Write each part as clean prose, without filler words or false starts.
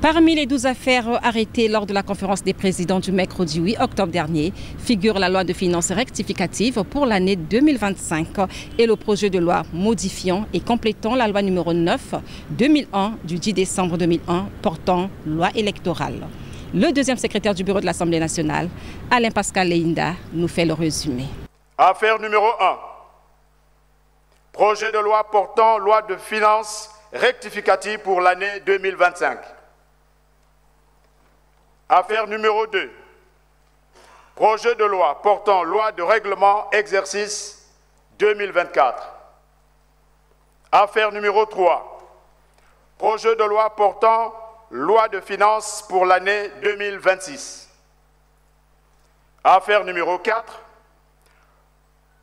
Parmi les 12 affaires arrêtées lors de la conférence des présidents du mercredi 8 octobre dernier figure la loi de finances rectificative pour l'année 2025 et le projet de loi modifiant et complétant la loi numéro 9/2001 du 10 décembre 2001 portant loi électorale. Le deuxième secrétaire du bureau de l'Assemblée nationale, Alain Pascal Leinda, nous fait le résumé. Affaire numéro 1. Projet de loi portant loi de finances rectificative pour l'année 2025. Affaire numéro 2. Projet de loi portant loi de règlement exercice 2024. Affaire numéro 3. Projet de loi portant loi de finances pour l'année 2026. Affaire numéro 4.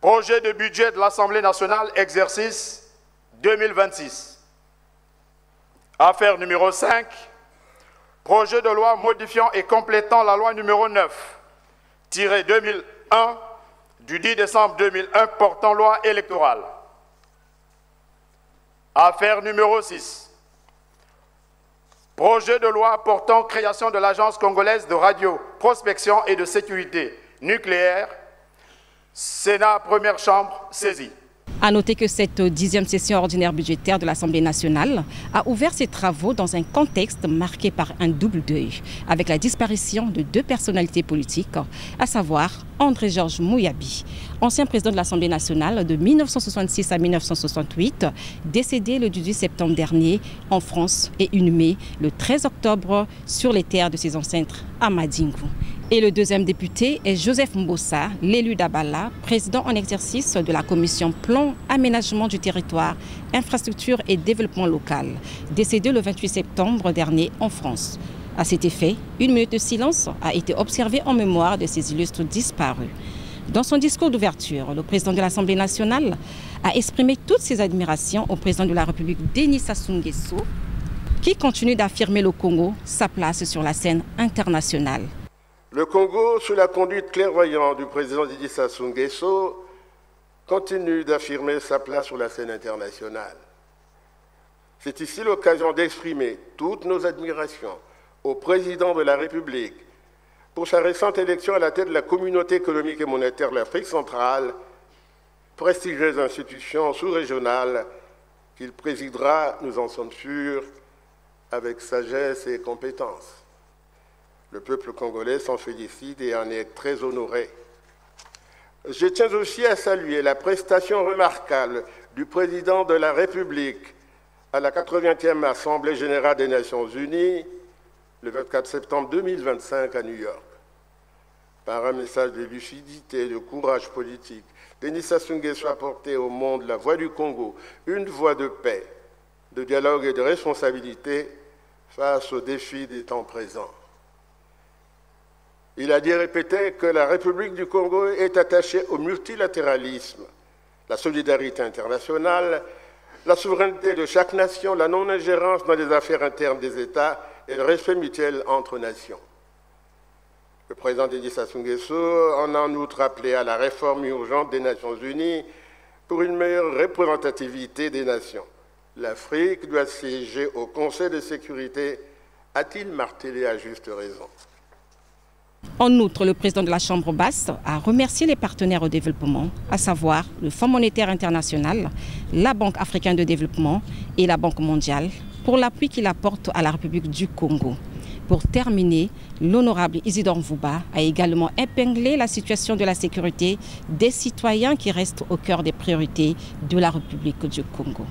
Projet de budget de l'Assemblée nationale exercice 2026. Affaire numéro 5. Projet de loi modifiant et complétant la loi numéro 9/2001 du 10 décembre 2001 portant loi électorale. Affaire numéro 6. Projet de loi portant création de l'Agence congolaise de radio, prospection et de sécurité nucléaire. Sénat, première chambre, saisie. À noter que cette 10e session ordinaire budgétaire de l'Assemblée nationale a ouvert ses travaux dans un contexte marqué par un double deuil, avec la disparition de 2 personnalités politiques, à savoir André-Georges Mouyabi, ancien président de l'Assemblée nationale de 1966 à 1968, décédé le 18 septembre dernier en France et inhumé le 13 octobre sur les terres de ses ancêtres à Madingu. Et le deuxième député est Joseph Mbossa, l'élu d'Abala, président en exercice de la commission Plan, Aménagement du territoire, Infrastructure et Développement local, décédé le 28 septembre dernier en France. À cet effet, une minute de silence a été observée en mémoire de ces illustres disparus. Dans son discours d'ouverture, le président de l'Assemblée nationale a exprimé toutes ses admirations au président de la République, Denis Sassou Nguesso, qui continue d'affirmer le Congo sa place sur la scène internationale. Le Congo, sous la conduite clairvoyante du président Denis Sassou Nguesso, continue d'affirmer sa place sur la scène internationale. C'est ici l'occasion d'exprimer toutes nos admirations au président de la République pour sa récente élection à la tête de la Communauté économique et monétaire de l'Afrique centrale, prestigieuse institution sous-régionale qu'il présidera, nous en sommes sûrs, avec sagesse et compétence. Le peuple congolais s'en félicite et en est très honoré. Je tiens aussi à saluer la prestation remarquable du président de la République à la 80e Assemblée générale des Nations unies, le 24 septembre 2025 à New York. Par un message de lucidité et de courage politique, Denis Sassou Nguesso a porté au monde la voix du Congo, une voix de paix, de dialogue et de responsabilité face aux défis des temps présents. Il a dit et répété que la République du Congo est attachée au multilatéralisme, la solidarité internationale, la souveraineté de chaque nation, la non-ingérence dans les affaires internes des États et le respect mutuel entre nations. Le président Denis Sassou Nguesso en a en outre appelé à la réforme urgente des Nations unies pour une meilleure représentativité des nations. L'Afrique doit siéger au Conseil de sécurité, a-t-il martelé à juste raison. En outre, le président de la Chambre basse a remercié les partenaires au développement, à savoir le Fonds monétaire international, la Banque africaine de développement et la Banque mondiale, pour l'appui qu'il apporte à la République du Congo. Pour terminer, l'honorable Isidore Mvouba a également épinglé la situation de la sécurité des citoyens qui restent au cœur des priorités de la République du Congo.